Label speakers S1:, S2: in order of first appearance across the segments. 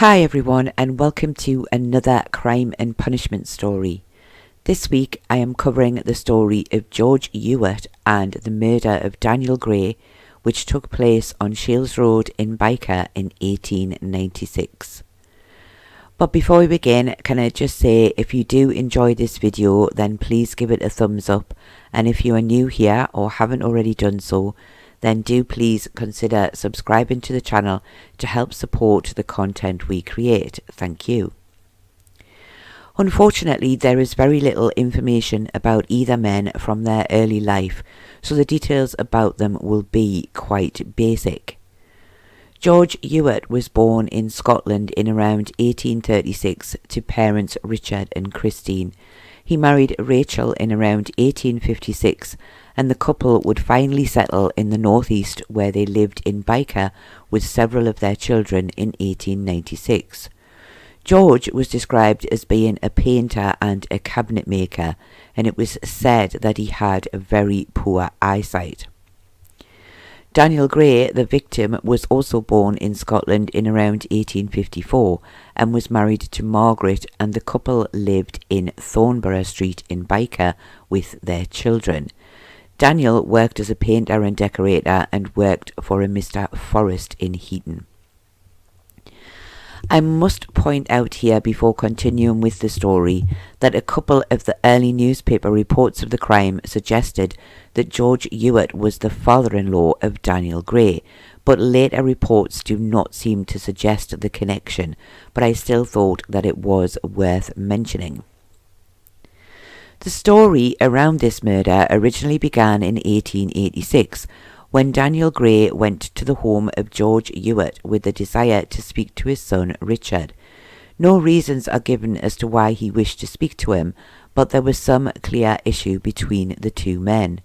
S1: Hi everyone, and welcome to another crime and punishment story. This week I am covering the story of George Ewart and the murder of Daniel Gray, which took place on Shields Road in Byker in 1896. But before we begin, can I just say, if you do enjoy this video, then please give it a thumbs up, and if you are new here or haven't already done so, then do please consider subscribing to the channel to help support the content we create. Thank you. Unfortunately, there is very little information about either men from their early life, so the details about them will be quite basic. George Ewart was born in Scotland in around 1836 to parents Richard and Christine. He married Rachel in around 1856, and the couple would finally settle in the northeast, where they lived in Byker with several of their children in 1896. George was described as being a painter and a cabinet maker, and it was said that he had a very poor eyesight. Daniel Gray, the victim, was also born in Scotland in around 1854 and was married to Margaret, and the couple lived in Thornborough Street in Byker with their children. Daniel worked as a painter and decorator and worked for a Mr. Forrest in Heaton. I must point out here, before continuing with the story, that a couple of the early newspaper reports of the crime suggested that George Ewart was the father-in-law of Daniel Gray, but later reports do not seem to suggest the connection, but I still thought that it was worth mentioning. The story around this murder originally began in 1886, when Daniel Gray went to the home of George Ewart with the desire to speak to his son Richard. No reasons are given as to why he wished to speak to him, but there was some clear issue between the two men.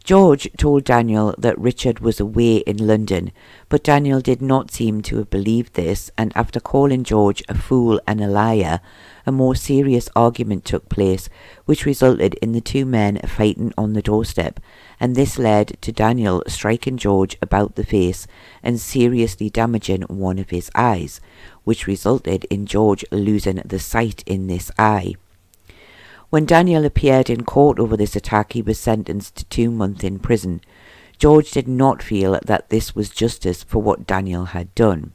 S1: George told Daniel that Richard was away in London, but Daniel did not seem to have believed this, and after calling George a fool and a liar, a more serious argument took place, which resulted in the two men fighting on the doorstep, and this led to Daniel striking George about the face and seriously damaging one of his eyes, which resulted in George losing the sight in this eye. When Daniel appeared in court over this attack, he was sentenced to 2 months in prison. George did not feel that this was justice for what Daniel had done.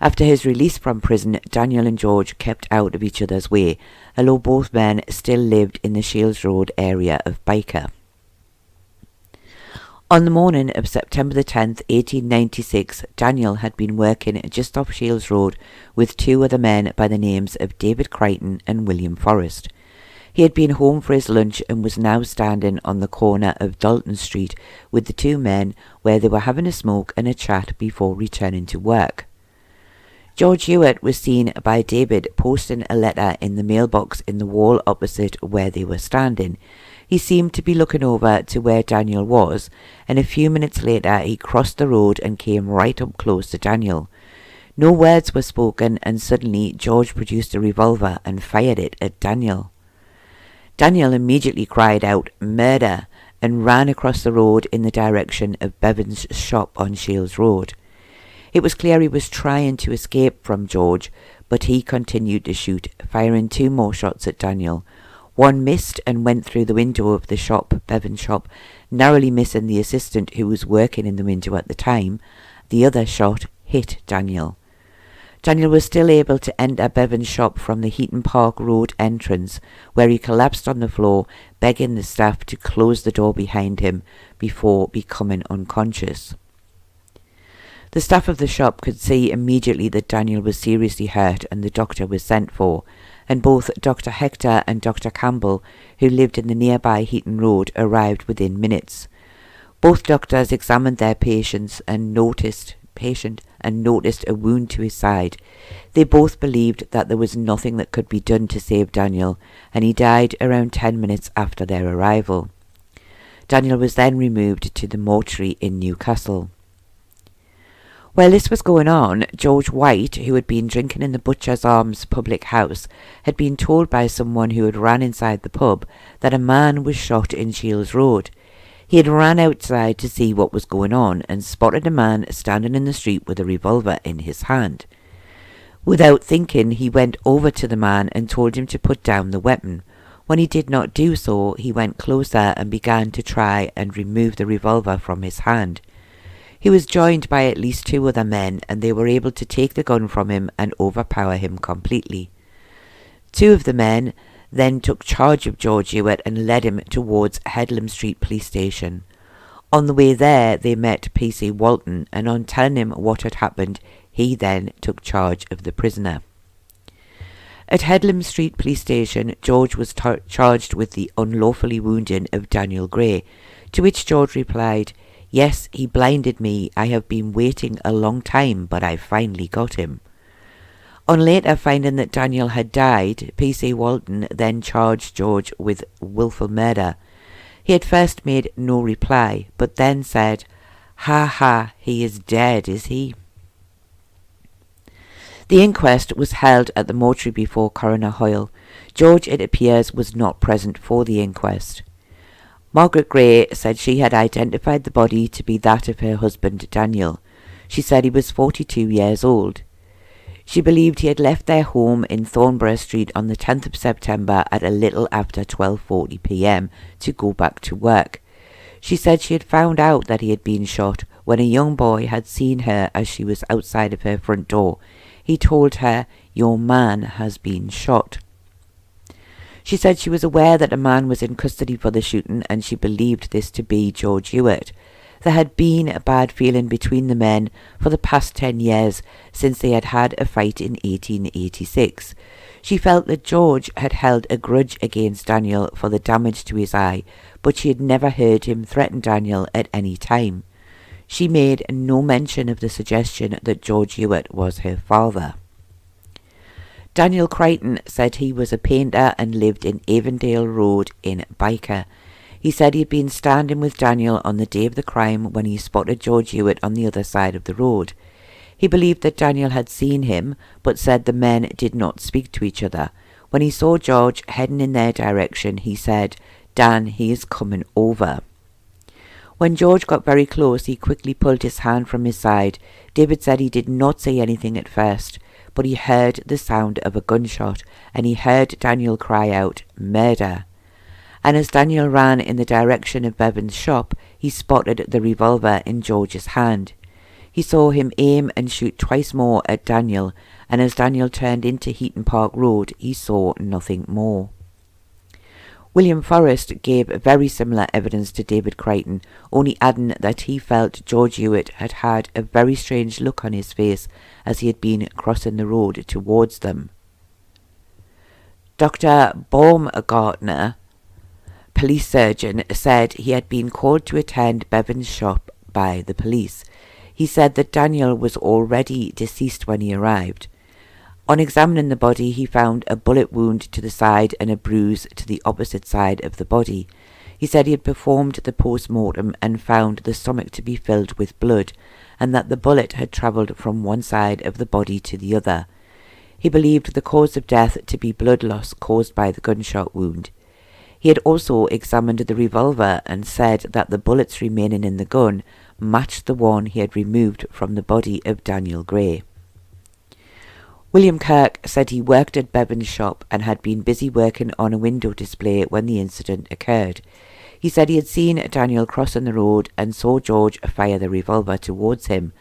S1: After his release from prison, Daniel and George kept out of each other's way, although both men still lived in the Shields Road area of Byker. On the morning of September the 10th, 1896, Daniel had been working just off Shields Road with two other men by the names of David Crichton and William Forrest. He had been home for his lunch and was now standing on the corner of Dalton Street with the two men, where they were having a smoke and a chat before returning to work. George Ewart was seen by David posting a letter in the mailbox in the wall opposite where they were standing. He seemed to be looking over to where Daniel was, and a few minutes later he crossed the road and came right up close to Daniel. No words were spoken, and suddenly George produced a revolver and fired it at Daniel. Daniel immediately cried out, "Murder!" and ran across the road in the direction of Bevan's shop on Shields Road. It was clear he was trying to escape from George, but he continued to shoot, firing 2 more shots at Daniel. One missed and went through the window of the shop, Bevan's shop, narrowly missing the assistant who was working in the window at the time. The other shot hit Daniel. Daniel was still able to enter Bevan's shop from the Heaton Park Road entrance, where he collapsed on the floor, begging the staff to close the door behind him before becoming unconscious. The staff of the shop could see immediately that Daniel was seriously hurt, and the doctor was sent for, and both Dr. Hector and Dr. Campbell, who lived in the nearby Heaton Road, arrived within minutes. Both doctors examined their patient and noticed a wound to his side. They both believed that there was nothing that could be done to save Daniel, and he died around 10 minutes after their arrival. Daniel was then removed to the mortuary in Newcastle. While this was going on, George White, who had been drinking in the Butcher's Arms public house, had been told by someone who had ran inside the pub that a man was shot in Shields Road. He had ran outside to see what was going on and spotted a man standing in the street with a revolver in his hand. Without thinking, he went over to the man and told him to put down the weapon. When he did not do so, he went closer and began to try and remove the revolver from his hand. He was joined by at least 2 other men, and they were able to take the gun from him and overpower him completely. 2 of the men then took charge of George Ewart and led him towards Headlam Street Police Station. On the way there, they met P.C. Walton, and on telling him what had happened, he then took charge of the prisoner. At Headlam Street Police Station, George was charged with the unlawfully wounding of Daniel Gray, to which George replied, "Yes, he blinded me. I have been waiting a long time, but I finally got him." On later finding that Daniel had died, P.C. Walton then charged George with wilful murder. He at first made no reply, but then said, "Ha ha, he is dead, is he?" The inquest was held at the mortuary before Coroner Hoyle. George, it appears, was not present for the inquest. Margaret Gray said she had identified the body to be that of her husband Daniel. She said he was 42 years old. She believed he had left their home in Thornborough Street on the 10th of September at a little after 12:40 p.m. to go back to work. She said she had found out that he had been shot when a young boy had seen her as she was outside of her front door. He told her, "Your man has been shot." She said she was aware that a man was in custody for the shooting, and she believed this to be George Ewart. There had been a bad feeling between the men for the past 10 years since they had had a fight in 1886. She felt that George had held a grudge against Daniel for the damage to his eye, but she had never heard him threaten Daniel at any time. She made no mention of the suggestion that George Ewart was her father. Daniel Crichton said he was a painter and lived in Avondale Road in Byker. He said he had been standing with Daniel on the day of the crime when he spotted George Ewart on the other side of the road. He believed that Daniel had seen him, but said the men did not speak to each other. When he saw George heading in their direction, he said, "Dan, he is coming over." When George got very close, he quickly pulled his hand from his side. David said he did not say anything at first, but he heard the sound of a gunshot, and he heard Daniel cry out, "Murder." And as Daniel ran in the direction of Bevan's shop, he spotted the revolver in George's hand. He saw him aim and shoot twice more at Daniel, and as Daniel turned into Heaton Park Road, he saw nothing more. William Forrest gave very similar evidence to David Crichton, only adding that he felt George Ewart had had a very strange look on his face as he had been crossing the road towards them. Dr. Baumgartner, police surgeon, said he had been called to attend Bevan's shop by the police. He said that Daniel was already deceased when he arrived. On examining the body, he found a bullet wound to the side and a bruise to the opposite side of the body. He said he had performed the post-mortem and found the stomach to be filled with blood, and that the bullet had travelled from one side of the body to the other. He believed the cause of death to be blood loss caused by the gunshot wound. He had also examined the revolver and said that the bullets remaining in the gun matched the one he had removed from the body of Daniel Gray. William Kirk said he worked at Bevan's shop and had been busy working on a window display when the incident occurred. He said he had seen Daniel crossing the road and saw George fire the revolver towards him.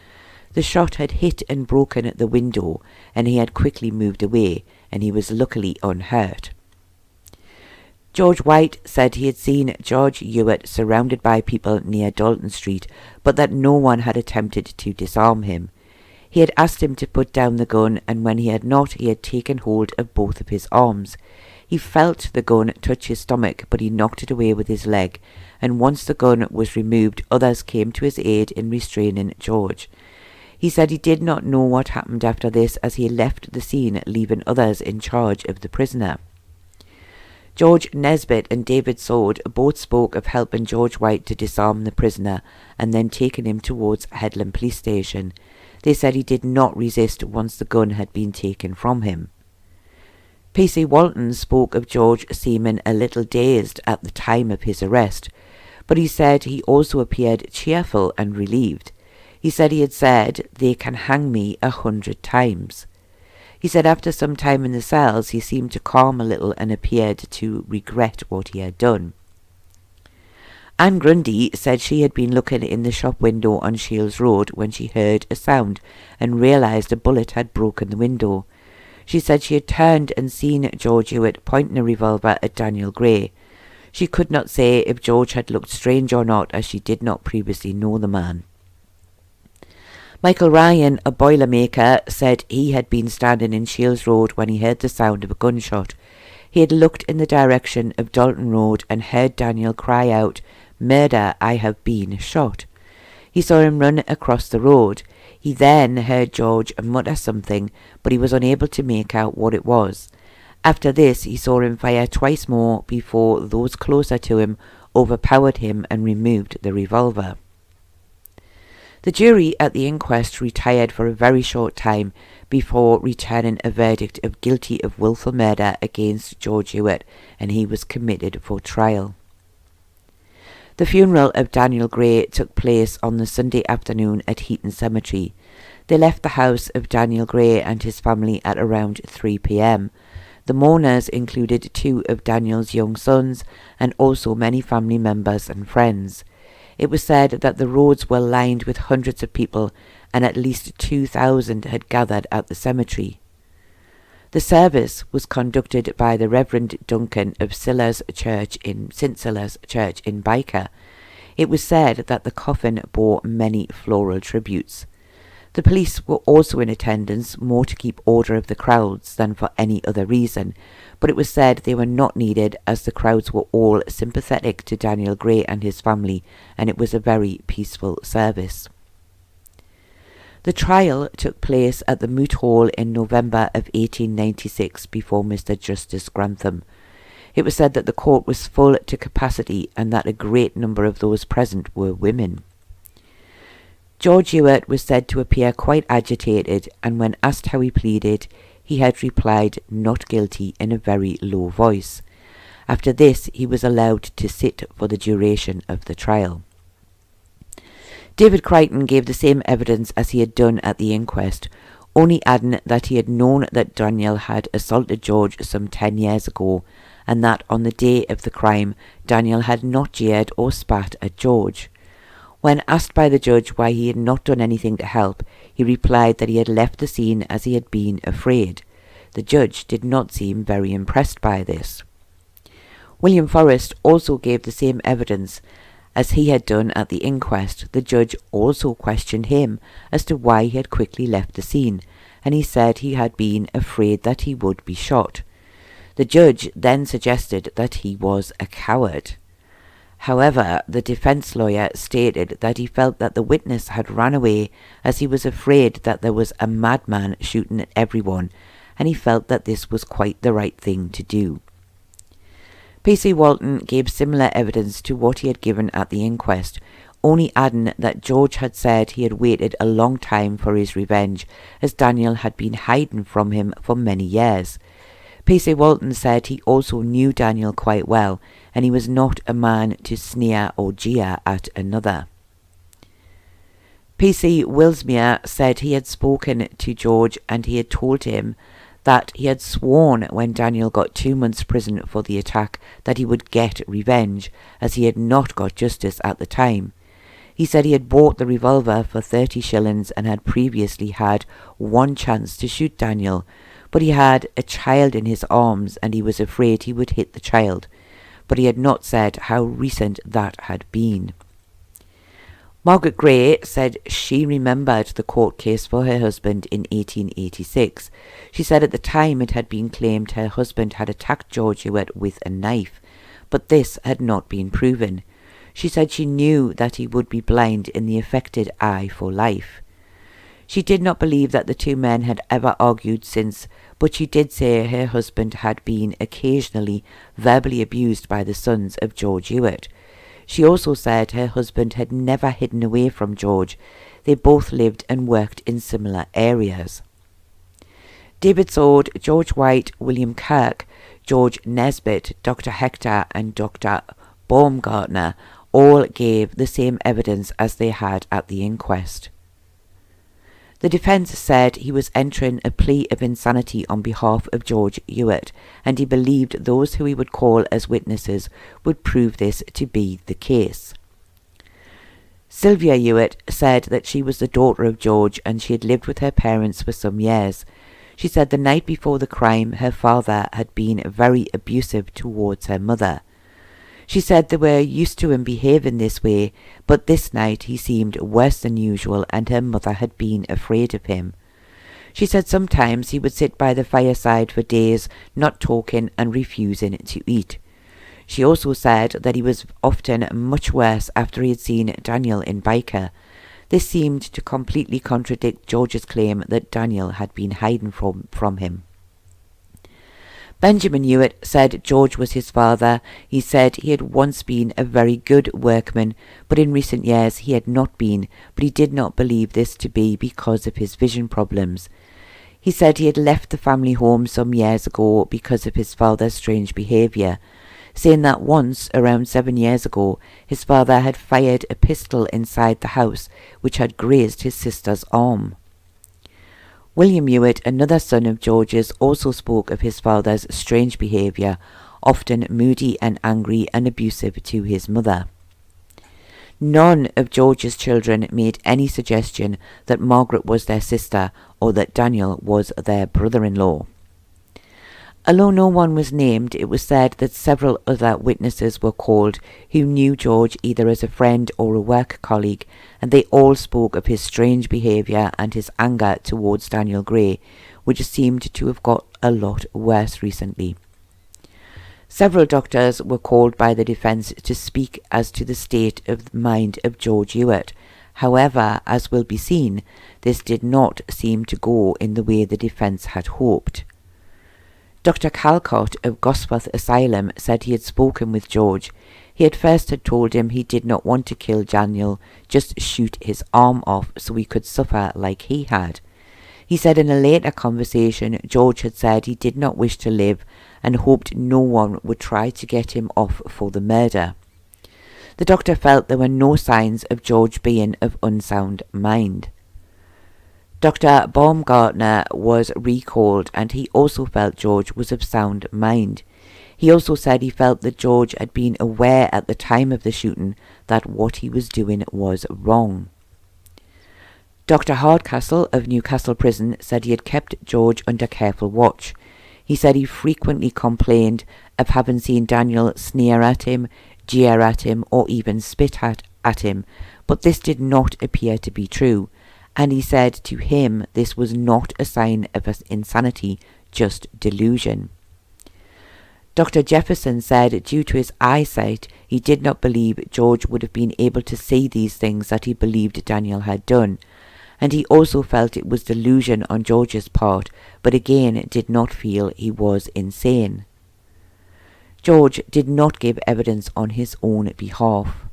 S1: The shot had hit and broken the window, and he had quickly moved away, and he was luckily unhurt. George White said he had seen George Ewart surrounded by people near Dalton Street, but that no one had attempted to disarm him. He had asked him to put down the gun, and when he had not, he had taken hold of both of his arms. He felt the gun touch his stomach, but he knocked it away with his leg, and once the gun was removed, others came to his aid in restraining George. He said he did not know what happened after this, as he left the scene, leaving others in charge of the prisoner. George Nesbitt and David Sword both spoke of helping George White to disarm the prisoner and then taking him towards Headlam Police Station. They said he did not resist once the gun had been taken from him. P.C. Walton spoke of George seeming a little dazed at the time of his arrest, but he said he also appeared cheerful and relieved. He said he had said, "They can hang me 100 times." He said after some time in the cells he seemed to calm a little and appeared to regret what he had done. Anne Grundy said she had been looking in the shop window on Shields Road when she heard a sound and realised a bullet had broken the window. She said she had turned and seen George Ewart pointing a revolver at Daniel Gray. She could not say if George had looked strange or not, as she did not previously know the man. Michael Ryan, a boilermaker, said he had been standing in Shields Road when he heard the sound of a gunshot. He had looked in the direction of Dalton Road and heard Daniel cry out, "Murder, I have been shot." He saw him run across the road. He then heard George mutter something, but he was unable to make out what it was. After this, he saw him fire twice more before those closer to him overpowered him and removed the revolver. The jury at the inquest retired for a very short time before returning a verdict of guilty of wilful murder against George Ewart, and he was committed for trial. The funeral of Daniel Gray took place on the Sunday afternoon at Heaton Cemetery. They left the house of Daniel Gray and his family at around 3 p.m. The mourners included 2 of Daniel's young sons and also many family members and friends. It was said that the roads were lined with hundreds of people and at least 2,000 had gathered at the cemetery. The service was conducted by the Reverend Duncan of St. Silas Church in Byker. It was said that the coffin bore many floral tributes. The police were also in attendance, more to keep order of the crowds than for any other reason, but it was said they were not needed as the crowds were all sympathetic to Daniel Gray and his family, and it was a very peaceful service. The trial took place at the Moot Hall in November of 1896 before Mr. Justice Grantham. It was said that the court was full to capacity and that a great number of those present were women. George Ewart was said to appear quite agitated, and when asked how he pleaded, he had replied "not guilty" in a very low voice. After this, he was allowed to sit for the duration of the trial. David Crichton gave the same evidence as he had done at the inquest, only adding that he had known that Daniel had assaulted George some 10 years ago, and that on the day of the crime Daniel had not jeered or spat at George. When asked by the judge why he had not done anything to help, he replied that he had left the scene as he had been afraid. The judge did not seem very impressed by this. William Forrest also gave the same evidence as he had done at the inquest. The judge also questioned him as to why he had quickly left the scene, and he said he had been afraid that he would be shot. The judge then suggested that he was a coward. However, the defence lawyer stated that he felt that the witness had run away as he was afraid that there was a madman shooting at everyone, and he felt that this was quite the right thing to do. P.C. Walton gave similar evidence to what he had given at the inquest, only adding that George had said he had waited a long time for his revenge, as Daniel had been hiding from him for many years. P.C. Walton said he also knew Daniel quite well, and he was not a man to sneer or jeer at another. P.C. Willsmere said he had spoken to George and he had told him that he had sworn when Daniel got 2 months' prison for the attack that he would get revenge, as he had not got justice at the time. He said he had bought the revolver for 30 shillings and had previously had one chance to shoot Daniel, but he had a child in his arms and he was afraid he would hit the child, but he had not said how recent that had been. Margaret Gray said she remembered the court case for her husband in 1886. She said at the time it had been claimed her husband had attacked George Ewart with a knife, but this had not been proven. She said she knew that he would be blind in the affected eye for life. She did not believe that the 2 men had ever argued since, but she did say her husband had been occasionally verbally abused by the sons of George Ewart. She also said her husband had never hidden away from George. They both lived and worked in similar areas. David Sword, George White, William Kirk, George Nesbitt, Dr. Hector and Dr. Baumgartner all gave the same evidence as they had at the inquest. The defence said he was entering a plea of insanity on behalf of George Ewart, and he believed those who he would call as witnesses would prove this to be the case. Sylvia Ewart said that she was the daughter of George and she had lived with her parents for some years. She said the night before the crime her father had been very abusive towards her mother. She said they were used to him behaving this way, but this night he seemed worse than usual and her mother had been afraid of him. She said sometimes he would sit by the fireside for days, not talking and refusing to eat. She also said that he was often much worse after he had seen Daniel in Byker. This seemed to completely contradict George's claim that Daniel had been hiding from him. Benjamin Ewart said George was his father. He said he had once been a very good workman, but in recent years he had not been, but he did not believe this to be because of his vision problems. He said he had left the family home some years ago because of his father's strange behaviour, saying that once, around 7 years ago, his father had fired a pistol inside the house which had grazed his sister's arm. William Ewart, another son of George's, also spoke of his father's strange behaviour, often moody and angry and abusive to his mother. None of George's children made any suggestion that Margaret was their sister or that Daniel was their brother-in-law. Although no one was named, it was said that several other witnesses were called who knew George either as a friend or a work colleague, and they all spoke of his strange behaviour and his anger towards Daniel Gray, which seemed to have got a lot worse recently. Several doctors were called by the defence to speak as to the state of mind of George Ewart. However, as will be seen, this did not seem to go in the way the defence had hoped. Dr. Calcott of Gosforth Asylum said he had spoken with George. He at first had told him he did not want to kill Daniel, just shoot his arm off so he could suffer like he had. He said in a later conversation George had said he did not wish to live and hoped no one would try to get him off for the murder. The doctor felt there were no signs of George being of unsound mind. Dr. Baumgartner was recalled and he also felt George was of sound mind. He also said he felt that George had been aware at the time of the shooting that what he was doing was wrong. Dr. Hardcastle of Newcastle Prison said he had kept George under careful watch. He said he frequently complained of having seen Daniel sneer at him, jeer at him, or even spit at him, but this did not appear to be true. And he said to him this was not a sign of insanity, just delusion. Dr. Jefferson said due to his eyesight he did not believe George would have been able to see these things that he believed Daniel had done, and he also felt it was delusion on George's part, but again did not feel he was insane. George did not give evidence on his own behalf.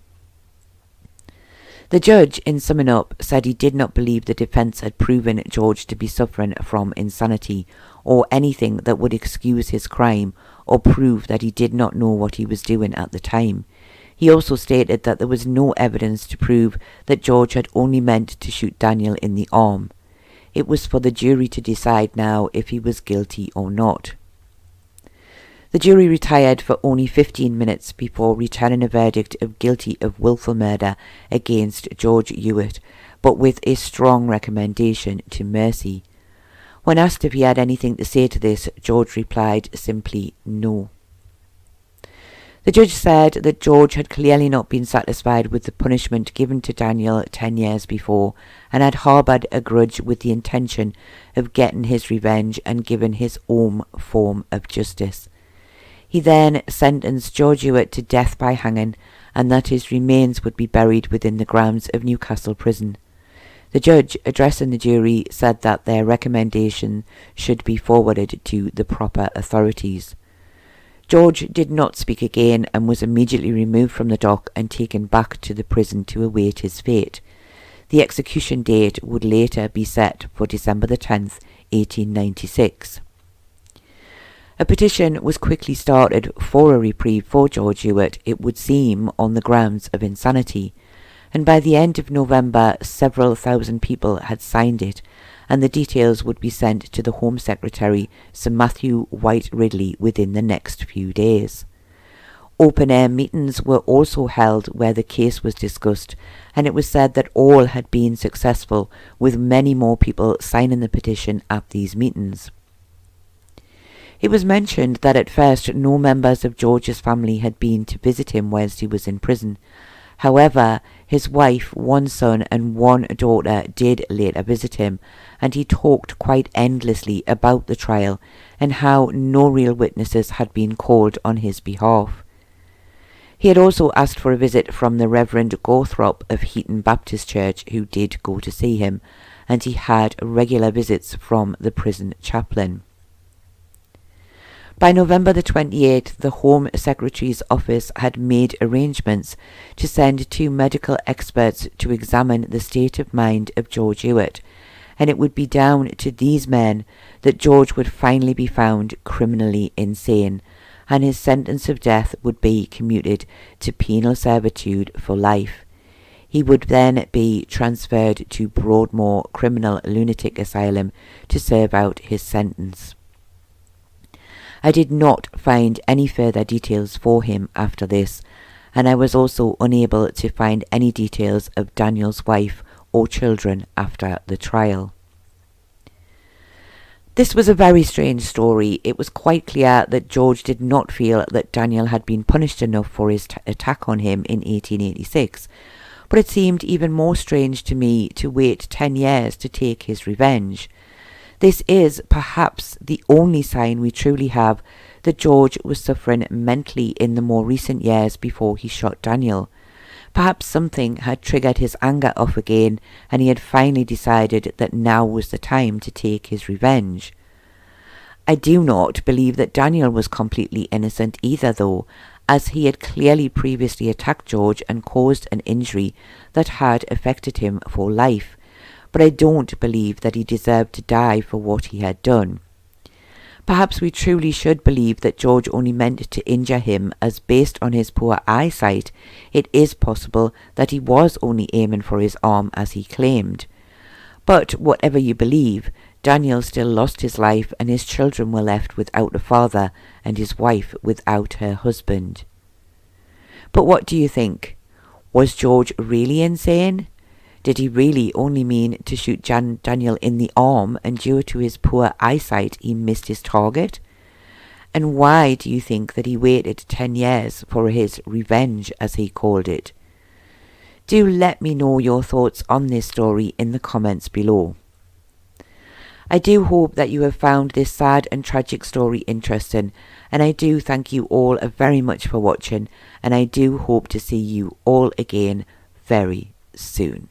S1: The judge, in summing up, said he did not believe the defence had proven George to be suffering from insanity, or anything that would excuse his crime, or prove that he did not know what he was doing at the time. He also stated that there was no evidence to prove that George had only meant to shoot Daniel in the arm. It was for the jury to decide now if he was guilty or not. The jury retired for only 15 minutes before returning a verdict of guilty of willful murder against George Ewart, but with a strong recommendation to mercy. When asked if he had anything to say to this, George replied simply no. The judge said that George had clearly not been satisfied with the punishment given to Daniel 10 years before, and had harboured a grudge with the intention of getting his revenge and giving his own form of justice. He then sentenced George Ewart to death by hanging, and that his remains would be buried within the grounds of Newcastle Prison. The judge, addressing the jury, said that their recommendation should be forwarded to the proper authorities. George did not speak again and was immediately removed from the dock and taken back to the prison to await his fate. The execution date would later be set for December the 10th, 1896. A petition was quickly started for a reprieve for George Ewart, it would seem, on the grounds of insanity, and by the end of November several thousand people had signed it, and the details would be sent to the Home Secretary, Sir Matthew White Ridley, within the next few days. Open-air meetings were also held where the case was discussed, and it was said that all had been successful, with many more people signing the petition at these meetings. It was mentioned that at first no members of George's family had been to visit him whilst he was in prison. However, his wife, one son and one daughter did later visit him, and he talked quite endlessly about the trial and how no real witnesses had been called on his behalf. He had also asked for a visit from the Reverend Gawthrop of Heaton Baptist Church, who did go to see him, and he had regular visits from the prison chaplain. By November the 28th, the Home Secretary's office had made arrangements to send 2 medical experts to examine the state of mind of George Ewart, and it would be down to these men that George would finally be found criminally insane, and his sentence of death would be commuted to penal servitude for life. He would then be transferred to Broadmoor Criminal Lunatic Asylum to serve out his sentence. I did not find any further details for him after this, and I was also unable to find any details of Daniel's wife or children after the trial. This was a very strange story. It was quite clear that George did not feel that Daniel had been punished enough for his attack on him in 1886, but it seemed even more strange to me to wait 10 years to take his revenge. This is perhaps the only sign we truly have that George was suffering mentally in the more recent years before he shot Daniel. Perhaps something had triggered his anger off again, and he had finally decided that now was the time to take his revenge. I do not believe that Daniel was completely innocent either, though, as he had clearly previously attacked George and caused an injury that had affected him for life, but I don't believe that he deserved to die for what he had done. Perhaps we truly should believe that George only meant to injure him, as based on his poor eyesight, it is possible that he was only aiming for his arm as he claimed. But whatever you believe, Daniel still lost his life, and his children were left without a father and his wife without her husband. But what do you think? Was George really insane? Did he really only mean to shoot Daniel in the arm, and due to his poor eyesight he missed his target? And why do you think that he waited 10 years for his revenge, as he called it? Do let me know your thoughts on this story in the comments below. I do hope that you have found this sad and tragic story interesting, and I do thank you all very much for watching, and I do hope to see you all again very soon.